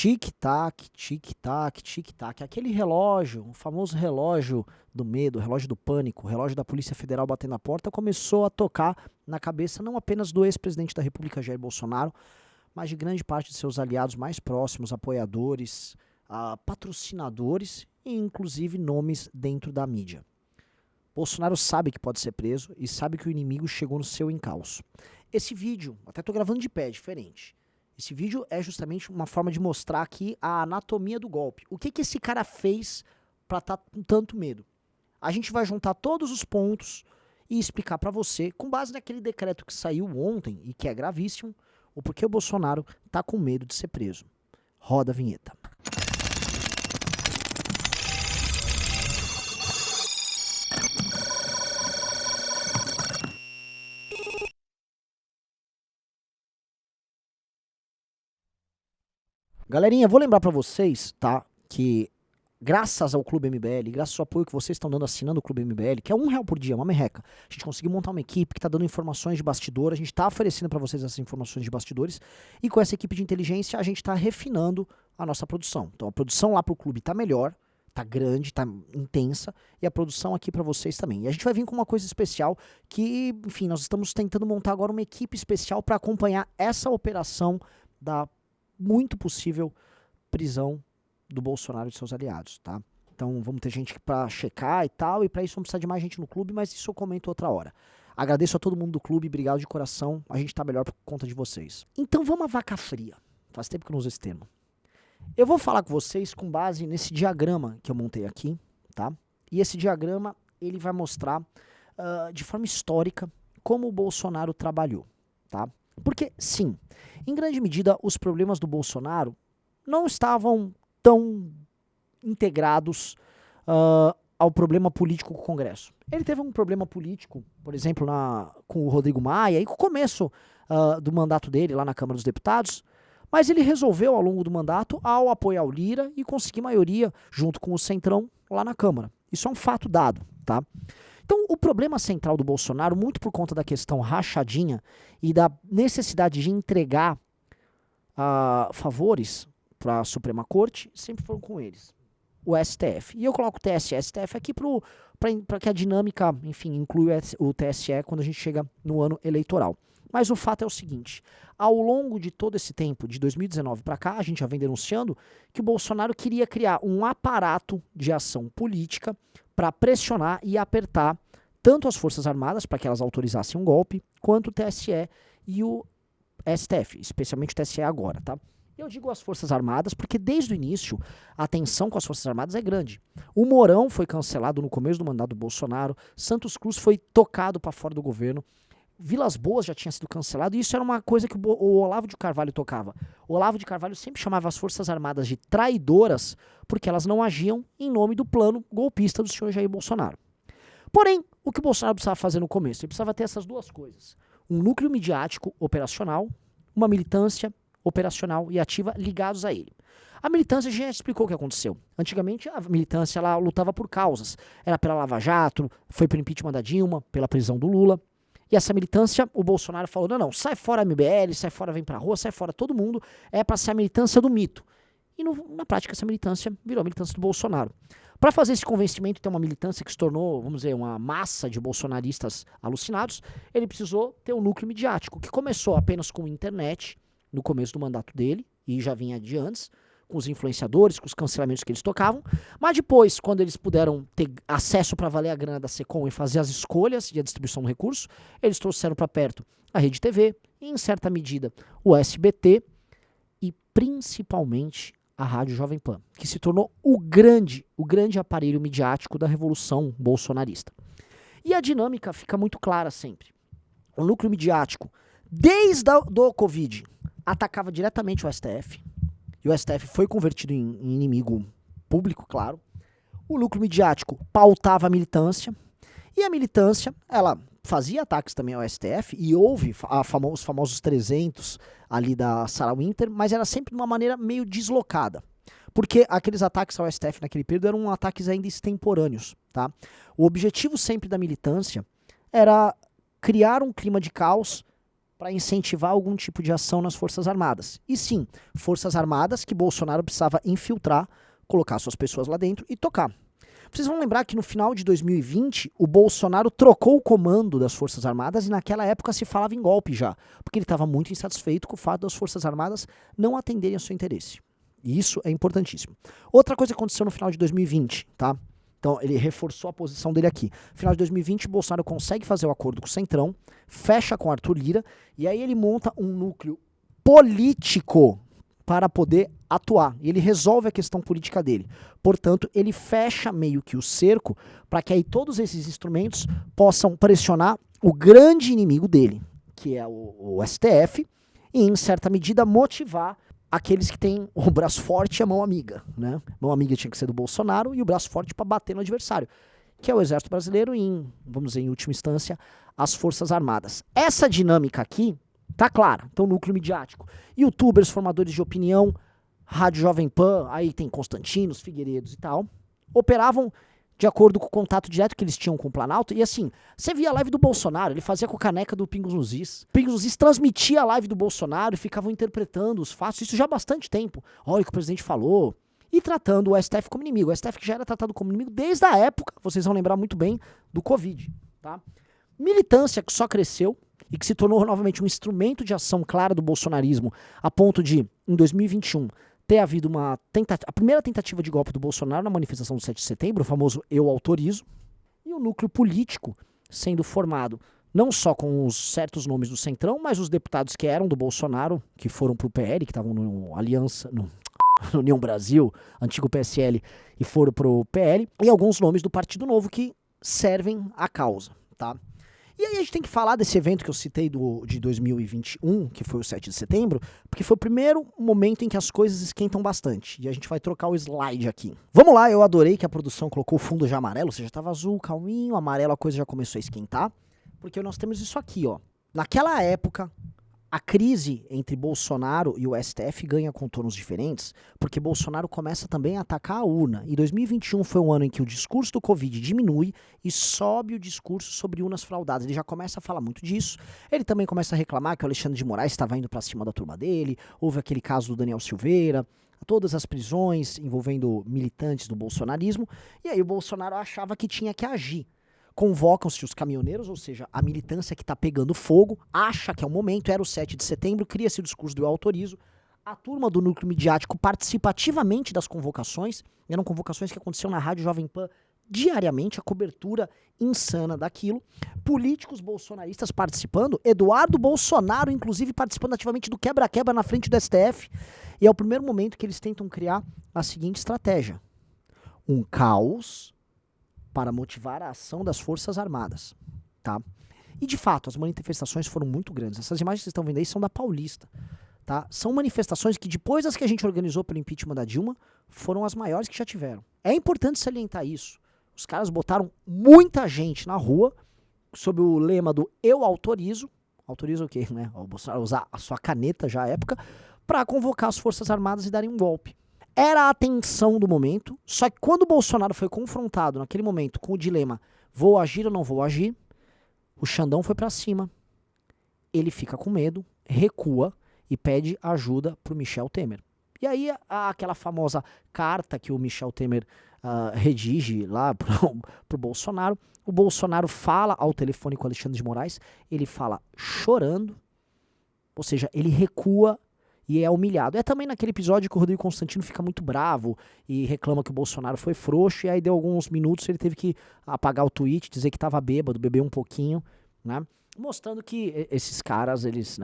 Tic-tac, tic-tac, tic-tac. Aquele relógio, o famoso relógio do medo, o relógio do pânico, o relógio da Polícia Federal batendo na porta, começou a tocar na cabeça não apenas do ex-presidente da República, Jair Bolsonaro, mas de grande parte de seus aliados mais próximos, apoiadores, patrocinadores e inclusive nomes dentro da mídia. Bolsonaro sabe que pode ser preso e sabe que o inimigo chegou no seu encalço. Esse vídeo, até tô gravando de pé, é diferente. Esse vídeo é justamente uma forma de mostrar aqui a anatomia do golpe. O que esse cara fez pra estar com tanto medo? A gente vai juntar todos os pontos e explicar pra você, com base naquele decreto que saiu ontem e que é gravíssimo, o porquê o Bolsonaro tá com medo de ser preso. Roda a vinheta. Galerinha, vou lembrar pra vocês, tá, que graças ao Clube MBL, graças ao apoio que vocês estão dando assinando o Clube MBL, que é R$1 por dia, uma merreca, a gente conseguiu montar uma equipe que tá dando informações de bastidor, a gente tá oferecendo pra vocês essas informações de bastidores, e com essa equipe de inteligência a gente tá refinando a nossa produção. Então a produção lá pro clube tá melhor, tá grande, tá intensa, e a produção aqui pra vocês também. E a gente vai vir com uma coisa especial que, enfim, nós estamos tentando montar agora uma equipe especial pra acompanhar essa operação da muito possível prisão do Bolsonaro e de seus aliados, tá? Então vamos ter gente pra checar e tal, e pra isso vamos precisar de mais gente no clube, mas isso eu comento outra hora. Agradeço a todo mundo do clube, obrigado de coração, a gente tá melhor por conta de vocês. Então vamos à vaca fria, faz tempo que eu não uso esse termo. Eu vou falar com vocês com base nesse diagrama que eu montei aqui, tá? E esse diagrama, ele vai mostrar de forma histórica como o Bolsonaro trabalhou, tá? Porque, sim, em grande medida, os problemas do Bolsonaro não estavam tão integrados ao problema político com o Congresso. Ele teve um problema político, por exemplo, com o Rodrigo Maia, e com o começo do mandato dele lá na Câmara dos Deputados, mas ele resolveu ao longo do mandato ao apoiar o Lira e conseguir maioria junto com o Centrão lá na Câmara. Isso é um fato dado, tá? Então, o problema central do Bolsonaro, muito por conta da questão rachadinha e da necessidade de entregar favores para a Suprema Corte, sempre foram com eles, o STF. E eu coloco o TSE e STF aqui para que a dinâmica, enfim, inclua o TSE quando a gente chega no ano eleitoral. Mas o fato é o seguinte, ao longo de todo esse tempo, de 2019 para cá, a gente já vem denunciando que o Bolsonaro queria criar um aparato de ação política para pressionar e apertar tanto as Forças Armadas para que elas autorizassem um golpe, quanto o TSE e o STF, especialmente o TSE agora, tá? Eu digo as Forças Armadas porque desde o início a tensão com as Forças Armadas é grande. O Mourão foi cancelado no começo do mandato do Bolsonaro, Santos Cruz foi tocado para fora do governo, Vilas Boas já tinha sido cancelado, e isso era uma coisa que o Olavo de Carvalho tocava. O Olavo de Carvalho sempre chamava as Forças Armadas de traidoras porque elas não agiam em nome do plano golpista do senhor Jair Bolsonaro. Porém, o que o Bolsonaro precisava fazer no começo? Ele precisava ter essas duas coisas. Um núcleo midiático operacional, uma militância operacional e ativa ligados a ele. A militância já explicou o que aconteceu. Antigamente a militância ela lutava por causas. Era pela Lava Jato, foi pelo impeachment da Dilma, pela prisão do Lula. E essa militância, o Bolsonaro falou, não, sai fora a MBL, sai fora, vem pra rua, sai fora todo mundo, é pra ser a militância do mito. E na prática essa militância virou a militância do Bolsonaro. Para fazer esse convencimento, ter uma militância que se tornou, vamos dizer, uma massa de bolsonaristas alucinados, ele precisou ter um núcleo midiático, que começou apenas com a internet, no começo do mandato dele, e já vinha de antes, com os influenciadores, com os cancelamentos que eles tocavam, mas depois, quando eles puderam ter acesso para valer a grana da Secom e fazer as escolhas e a distribuição do recurso, eles trouxeram para perto a Rede TV, e em certa medida o SBT e principalmente a Rádio Jovem Pan, que se tornou o grande aparelho midiático da revolução bolsonarista. E a dinâmica fica muito clara sempre. O núcleo midiático, desde do Covid, atacava diretamente o STF, e o STF foi convertido em inimigo público, claro. O núcleo midiático pautava a militância, e a militância, ela fazia ataques também ao STF, e houve os famosos 300 ali da Sarah Winter, mas era sempre de uma maneira meio deslocada. Porque aqueles ataques ao STF naquele período eram ataques ainda extemporâneos, tá? O objetivo sempre da militância era criar um clima de caos para incentivar algum tipo de ação nas Forças Armadas. E sim, Forças Armadas que Bolsonaro precisava infiltrar, colocar suas pessoas lá dentro e tocar. Vocês vão lembrar que no final de 2020, o Bolsonaro trocou o comando das Forças Armadas e naquela época se falava em golpe já, porque ele estava muito insatisfeito com o fato das Forças Armadas não atenderem ao seu interesse. E isso é importantíssimo. Outra coisa que aconteceu no final de 2020, tá? Então ele reforçou a posição dele aqui. No final de 2020, o Bolsonaro consegue fazer o acordo com o Centrão, fecha com Arthur Lira, e aí ele monta um núcleo político para poder atuar. E ele resolve a questão política dele. Portanto, ele fecha meio que o cerco para que aí todos esses instrumentos possam pressionar o grande inimigo dele, que é o STF, e em certa medida motivar aqueles que têm o braço forte e a mão amiga, né? Mão amiga tinha que ser do Bolsonaro e o braço forte para bater no adversário, que é o Exército Brasileiro e, vamos dizer, em última instância, as Forças Armadas. Essa dinâmica aqui tá clara. Então, núcleo midiático. YouTubers, formadores de opinião, Rádio Jovem Pan, aí tem Constantinos, Figueiredos e tal, operavam de acordo com o contato direto que eles tinham com o Planalto. E assim, você via a live do Bolsonaro, ele fazia com a caneca do Pingos nos Is. Pingos nos Is transmitia a live do Bolsonaro e ficavam interpretando os fatos, isso já há bastante tempo. Olha o que o presidente falou. E tratando o STF como inimigo. O STF que já era tratado como inimigo desde a época, vocês vão lembrar muito bem, do Covid. Tá? Militância que só cresceu e que se tornou novamente um instrumento de ação clara do bolsonarismo, a ponto de, em 2021, ter havido a primeira tentativa de golpe do Bolsonaro na manifestação do 7 de setembro, o famoso eu autorizo, e o núcleo político sendo formado não só com os certos nomes do Centrão, mas os deputados que eram do Bolsonaro, que foram pro PL, que estavam no Aliança, no União Brasil, antigo PSL, e foram pro PL, e alguns nomes do Partido Novo que servem à causa, tá? E aí a gente tem que falar desse evento que eu citei de 2021, que foi o 7 de setembro, porque foi o primeiro momento em que as coisas esquentam bastante. E a gente vai trocar o slide aqui. Vamos lá, eu adorei que a produção colocou o fundo já amarelo, ou seja, estava azul, calminho, amarelo, a coisa já começou a esquentar. Porque nós temos isso aqui, ó. Naquela época, a crise entre Bolsonaro e o STF ganha contornos diferentes, porque Bolsonaro começa também a atacar a urna. E 2021 foi um ano em que o discurso do Covid diminui e sobe o discurso sobre urnas fraudadas. Ele já começa a falar muito disso. Ele também começa a reclamar que o Alexandre de Moraes estava indo para cima da turma dele. Houve aquele caso do Daniel Silveira, todas as prisões envolvendo militantes do bolsonarismo. E aí o Bolsonaro achava que tinha que agir. Convocam-se os caminhoneiros, ou seja, a militância que está pegando fogo, acha que é o momento, era o 7 de setembro, cria-se o discurso do eu autorizo, a turma do núcleo midiático participa ativamente das convocações, eram convocações que aconteciam na Rádio Jovem Pan diariamente, a cobertura insana daquilo, políticos bolsonaristas participando, Eduardo Bolsonaro, inclusive, participando ativamente do quebra-quebra na frente do STF, e é o primeiro momento que eles tentam criar a seguinte estratégia: um caos para motivar a ação das Forças Armadas, tá? E de fato, as manifestações foram muito grandes. Essas imagens que vocês estão vendo aí são da Paulista, tá? São manifestações que depois das que a gente organizou pelo impeachment da Dilma, foram as maiores que já tiveram. É importante salientar isso. Os caras botaram muita gente na rua sob o lema do eu autorizo. Autoriza o quê, né? O Bolsonaro usar a sua caneta já à época para convocar as Forças Armadas e darem um golpe. Era a tensão do momento, só que quando o Bolsonaro foi confrontado naquele momento com o dilema vou agir ou não vou agir, o Xandão foi pra cima. Ele fica com medo, recua e pede ajuda pro Michel Temer. E aí aquela famosa carta que o Michel Temer redige lá pro Bolsonaro, o Bolsonaro fala ao telefone com o Alexandre de Moraes, ele fala chorando, ou seja, ele recua e é humilhado. É também naquele episódio que o Rodrigo Constantino fica muito bravo e reclama que o Bolsonaro foi frouxo, e aí deu alguns minutos ele teve que apagar o tweet, dizer que estava bêbado, beber um pouquinho, né? Mostrando que esses caras, eles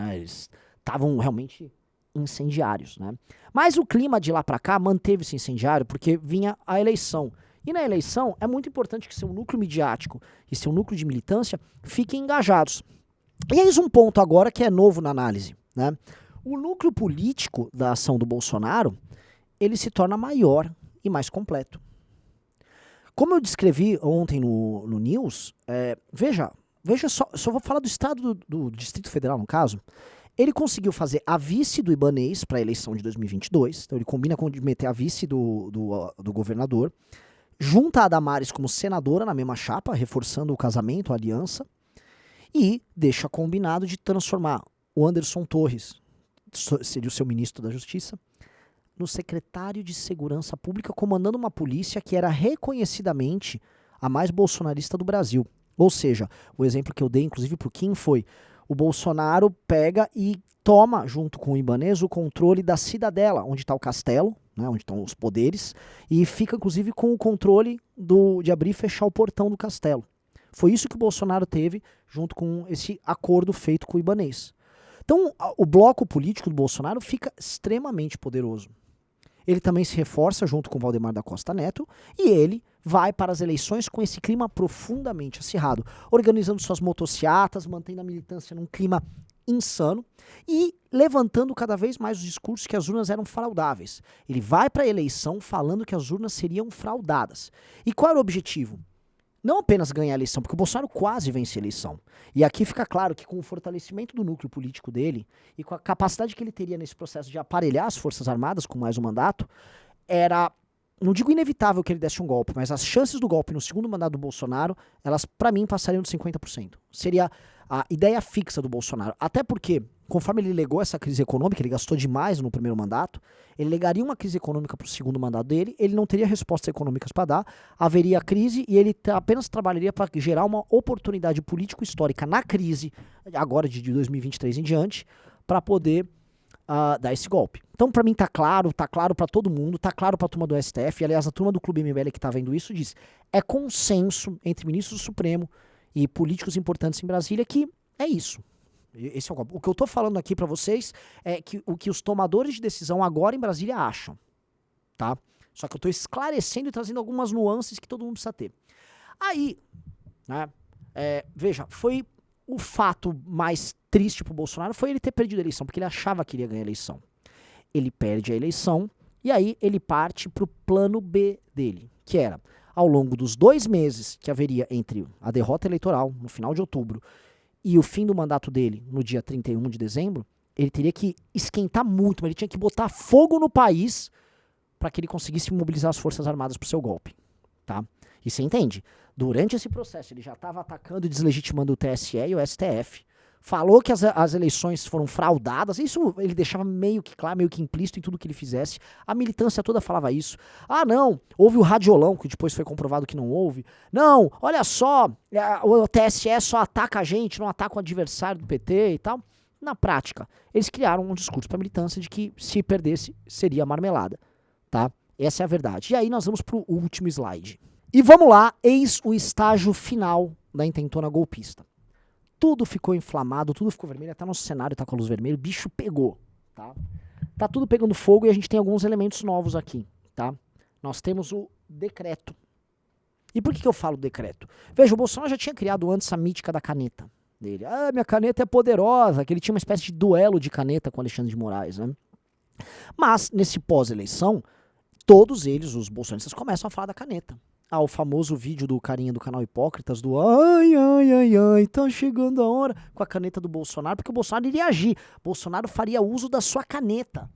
estavam realmente incendiários, né? Mas o clima de lá pra cá manteve-se incendiário porque vinha a eleição. E na eleição é muito importante que seu núcleo midiático e seu núcleo de militância fiquem engajados. E eis um ponto agora que é novo na análise, né? O núcleo político da ação do Bolsonaro, ele se torna maior e mais completo. Como eu descrevi ontem no News, veja só vou falar do estado do Distrito Federal, no caso. Ele conseguiu fazer a vice do Ibanez para a eleição de 2022, então ele combina com meter a vice do governador, junta a Damares como senadora na mesma chapa, reforçando o casamento, a aliança, e deixa combinado de transformar o Anderson Torres, seria o seu ministro da Justiça, no secretário de Segurança Pública, comandando uma polícia que era reconhecidamente a mais bolsonarista do Brasil. Ou seja, o exemplo que eu dei, inclusive, para o Kim foi: o Bolsonaro pega e toma, junto com o Ibanez, o controle da Cidadela, onde está o castelo, né, onde estão os poderes, e fica, inclusive, com o controle de abrir e fechar o portão do castelo. Foi isso que o Bolsonaro teve, junto com esse acordo feito com o Ibanez. Então, o bloco político do Bolsonaro fica extremamente poderoso. Ele também se reforça junto com o Valdemar da Costa Neto e ele vai para as eleições com esse clima profundamente acirrado, organizando suas motociatas, mantendo a militância num clima insano e levantando cada vez mais os discursos que as urnas eram fraudáveis. Ele vai para a eleição falando que as urnas seriam fraudadas. E qual era o objetivo? Não apenas ganhar a eleição, porque o Bolsonaro quase vence a eleição. E aqui fica claro que com o fortalecimento do núcleo político dele e com a capacidade que ele teria nesse processo de aparelhar as Forças Armadas com mais um mandato, era, não digo inevitável que ele desse um golpe, mas as chances do golpe no segundo mandato do Bolsonaro, elas para mim passariam de 50%. Seria a ideia fixa do Bolsonaro. Até porque, conforme ele legou essa crise econômica, ele gastou demais no primeiro mandato, ele legaria uma crise econômica para o segundo mandato dele, ele não teria respostas econômicas para dar, haveria crise e ele apenas trabalharia para gerar uma oportunidade político-histórica na crise, agora de 2023 em diante, para poder dar esse golpe. Então, para mim tá claro para todo mundo, tá claro para a turma do STF, e aliás, a turma do Clube MBL que tá vendo isso diz, é consenso entre ministros do Supremo e políticos importantes em Brasília que é isso. Esse é o golpe. O que eu tô falando aqui para vocês é que o que os tomadores de decisão agora em Brasília acham, tá? Só que eu tô esclarecendo e trazendo algumas nuances que todo mundo precisa ter. Aí, né, veja, foi o fato mais triste pro Bolsonaro foi ele ter perdido a eleição, porque ele achava que iria ganhar a eleição. Ele perde a eleição e aí ele parte pro plano B dele, que era, ao longo dos 2 meses que haveria entre a derrota eleitoral, no final de outubro, e o fim do mandato dele, no dia 31 de dezembro, ele teria que esquentar muito, mas ele tinha que botar fogo no país para que ele conseguisse mobilizar as Forças Armadas para o seu golpe. Tá? E você entende? Durante esse processo, ele já estava atacando e deslegitimando o TSE e o STF, falou que as eleições foram fraudadas, isso ele deixava meio que claro, meio que implícito em tudo que ele fizesse, a militância toda falava isso. Ah não, houve o radiolão, que depois foi comprovado que não houve. Não, olha só, o TSE só ataca a gente, não ataca o adversário do PT e tal. Na prática, eles criaram um discurso para a militância de que se perdesse, seria marmelada, tá? Essa é a verdade. E aí nós vamos pro último slide. E vamos lá, eis o estágio final da intentona golpista. Tudo ficou inflamado, tudo ficou vermelho, até nosso cenário tá com a luz vermelha, o bicho pegou, tá? Tá tudo pegando fogo e a gente tem alguns elementos novos aqui, tá? Nós temos o decreto. E por que eu falo decreto? Veja, o Bolsonaro já tinha criado antes a mítica da caneta dele. Ah, minha caneta é poderosa, que ele tinha uma espécie de duelo de caneta com Alexandre de Moraes, né? Mas, nesse pós-eleição, todos eles, os bolsonaristas, começam a falar da caneta. O famoso vídeo do carinha do canal Hipócritas, do ai, ai, ai, ai, tá chegando a hora, com a caneta do Bolsonaro, porque o Bolsonaro iria agir. Bolsonaro faria uso da sua caneta.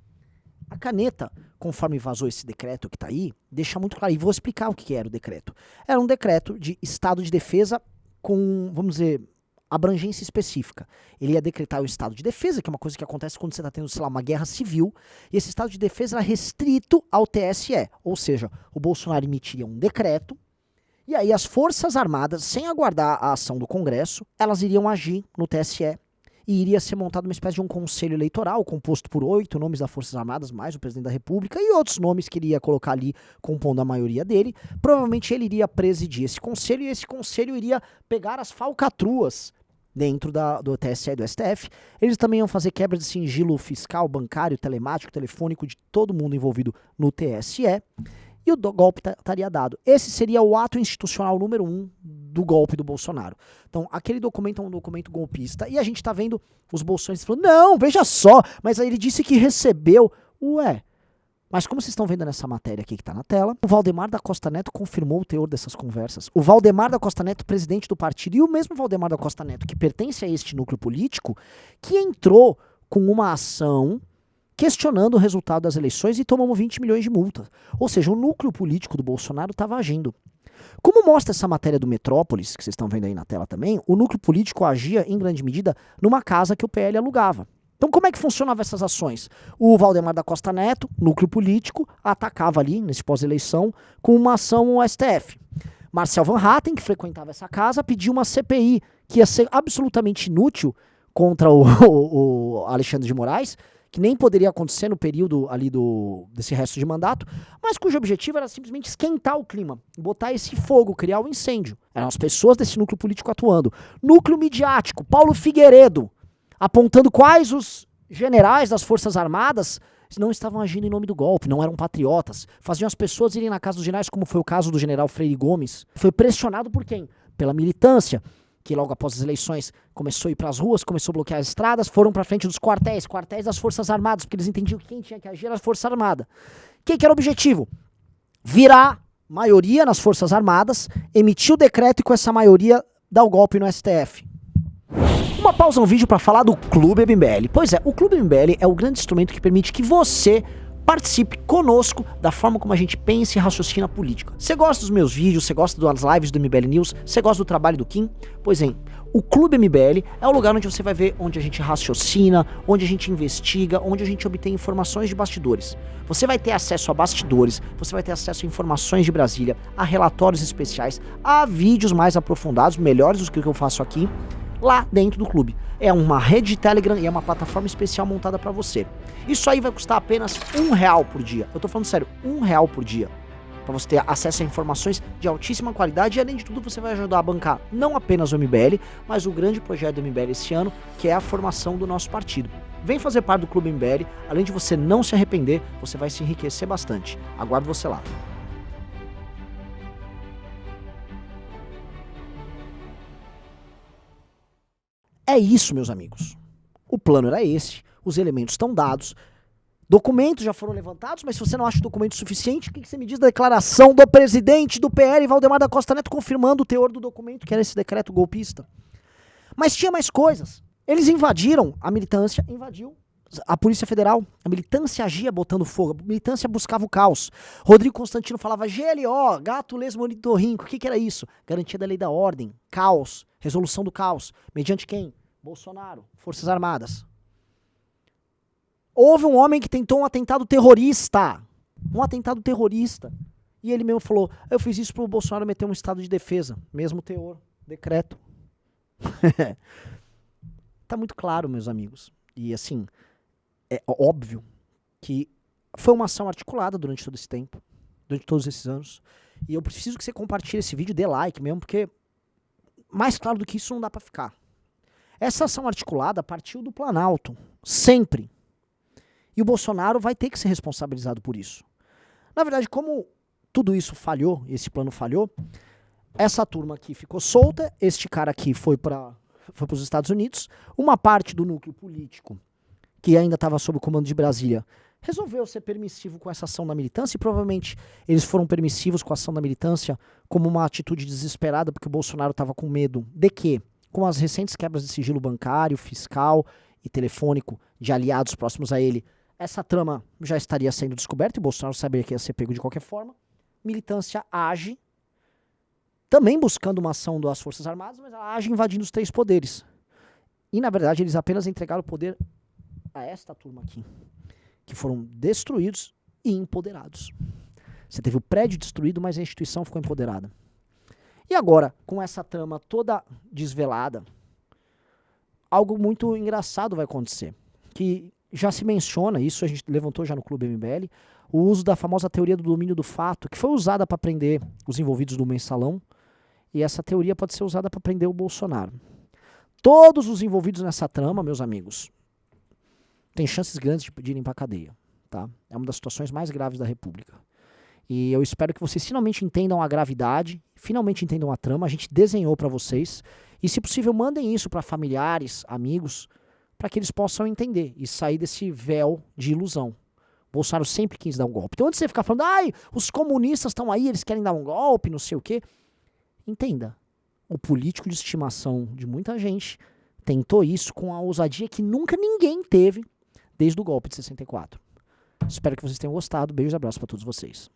A caneta, conforme vazou esse decreto que tá aí, deixa muito claro, e vou explicar o que era o decreto. Era um decreto de estado de defesa com, vamos dizer, abrangência específica. Ele ia decretar o estado de defesa, que é uma coisa que acontece quando você está tendo, sei lá, uma guerra civil, e esse estado de defesa era restrito ao TSE, ou seja, o Bolsonaro emitiria um decreto, e aí as Forças Armadas, sem aguardar a ação do Congresso, elas iriam agir no TSE, e iria ser montado uma espécie de um conselho eleitoral, composto por 8 nomes das Forças Armadas, mais o presidente da República, e outros nomes que ele ia colocar ali, compondo a maioria dele. Provavelmente ele iria presidir esse conselho, e esse conselho iria pegar as falcatruas dentro do TSE e do STF. Eles também iam fazer quebra de sigilo fiscal, bancário, telemático, telefônico de todo mundo envolvido no TSE, e o golpe estaria dado. Esse seria o ato institucional número 1 do golpe do Bolsonaro. Então, aquele documento é um documento golpista, e a gente tá vendo os bolsonaristas falando, não, veja só, mas aí ele disse que recebeu. Ué, mas como vocês estão vendo nessa matéria aqui que tá na tela, o Valdemar da Costa Neto confirmou o teor dessas conversas. O Valdemar da Costa Neto, presidente do partido, e o mesmo Valdemar da Costa Neto, que pertence a este núcleo político, que entrou com uma ação questionando o resultado das eleições e tomamos 20 milhões de multa. Ou seja, o núcleo político do Bolsonaro estava agindo. Como mostra essa matéria do Metrópolis, que vocês estão vendo aí na tela também, o núcleo político agia, em grande medida, numa casa que o PL alugava. Então como é que funcionavam essas ações? O Valdemar da Costa Neto, núcleo político, atacava ali, nesse pós-eleição, com uma ação ao STF. Marcel Van Hatten, que frequentava essa casa, pediu uma CPI, que ia ser absolutamente inútil contra o Alexandre de Moraes, que nem poderia acontecer no período ali desse resto de mandato, mas cujo objetivo era simplesmente esquentar o clima, botar esse fogo, criar um incêndio. Eram as pessoas desse núcleo político atuando. Núcleo midiático, Paulo Figueiredo, apontando quais os generais das Forças Armadas não estavam agindo em nome do golpe, não eram patriotas, faziam as pessoas irem na casa dos generais, como foi o caso do general Freire Gomes. Foi pressionado por quem? Pela militância, que logo após as eleições começou a ir para as ruas, começou a bloquear as estradas, foram para frente dos quartéis das Forças Armadas, porque eles entendiam que quem tinha que agir era a Força Armada. O que era o objetivo? Virar maioria nas Forças Armadas, emitir o decreto e com essa maioria dar o golpe no STF. Uma pausa no vídeo para falar do Clube MBL. Pois é, o Clube MBL é o grande instrumento que permite que você participe conosco da forma como a gente pensa e raciocina política. Você gosta dos meus vídeos, você gosta das lives do MBL News, você gosta do trabalho do Kim? Pois bem, o Clube MBL é o lugar onde você vai ver onde a gente raciocina, onde a gente investiga, onde a gente obtém informações de bastidores. Você vai ter acesso a bastidores, você vai ter acesso a informações de Brasília, a relatórios especiais, a vídeos mais aprofundados, melhores do que o que eu faço aqui, lá dentro do clube. É uma rede de Telegram e é uma plataforma especial montada para você. Isso aí vai custar apenas R$1 por dia. Eu tô falando sério, R$1 por dia. Para você ter acesso a informações de altíssima qualidade e, além de tudo, você vai ajudar a bancar não apenas o MBL, mas o grande projeto do MBL esse ano, que é a formação do nosso partido. Vem fazer parte do Clube MBL, além de você não se arrepender, você vai se enriquecer bastante. Aguardo você lá. É isso, meus amigos. O plano era esse, os elementos estão dados, documentos já foram levantados, mas se você não acha o documento suficiente, o que você me diz da declaração do presidente do PL, Valdemar da Costa Neto, confirmando o teor do documento, que era esse decreto golpista? Mas tinha mais coisas. Eles invadiram, a militância invadiu a Polícia Federal, a militância agia botando fogo, a militância buscava o caos. Rodrigo Constantino falava GLO, gato lesmo ornitorrinco, o que era isso? Garantia da lei da ordem, caos, resolução do caos, mediante quem? Bolsonaro, Forças Armadas. Houve um homem que tentou um atentado terrorista, e ele mesmo falou, eu fiz isso pro Bolsonaro meter um estado de defesa, mesmo teor, decreto. Tá muito claro, meus amigos, e assim, é óbvio que foi uma ação articulada durante todo esse tempo, durante todos esses anos, e eu preciso que você compartilhe esse vídeo, dê like mesmo, porque mais claro do que isso não dá pra ficar. Essa ação articulada partiu do Planalto, sempre. E o Bolsonaro vai ter que ser responsabilizado por isso. Na verdade, como tudo isso falhou, esse plano falhou, essa turma aqui ficou solta, este cara aqui foi para os Estados Unidos, uma parte do núcleo político, que ainda estava sob o comando de Brasília, resolveu ser permissivo com essa ação da militância, e provavelmente eles foram permissivos com a ação da militância como uma atitude desesperada, porque o Bolsonaro estava com medo de quê? Com as recentes quebras de sigilo bancário, fiscal e telefônico de aliados próximos a ele, essa trama já estaria sendo descoberta e o Bolsonaro sabia que ia ser pego de qualquer forma. Militância age, também buscando uma ação das Forças Armadas, mas ela age invadindo os 3 poderes. E, na verdade, eles apenas entregaram o poder a esta turma aqui, que foram destruídos e empoderados. Você teve o prédio destruído, mas a instituição ficou empoderada. E agora, com essa trama toda desvelada, algo muito engraçado vai acontecer, que já se menciona, isso a gente levantou já no Clube MBL, o uso da famosa teoria do domínio do fato, que foi usada para prender os envolvidos do mensalão, e essa teoria pode ser usada para prender o Bolsonaro. Todos os envolvidos nessa trama, meus amigos, têm chances grandes de irem para a cadeia. Tá? É uma das situações mais graves da República. E eu espero que vocês finalmente entendam a gravidade, finalmente entendam a trama, a gente desenhou para vocês, e se possível mandem isso para familiares, amigos, para que eles possam entender e sair desse véu de ilusão. Bolsonaro sempre quis dar um golpe. Então antes de você ficar falando, ai, os comunistas estão aí, eles querem dar um golpe, não sei o quê, entenda, o político de estimação de muita gente tentou isso com a ousadia que nunca ninguém teve desde o golpe de 64. Espero que vocês tenham gostado. Beijos e abraços para todos vocês.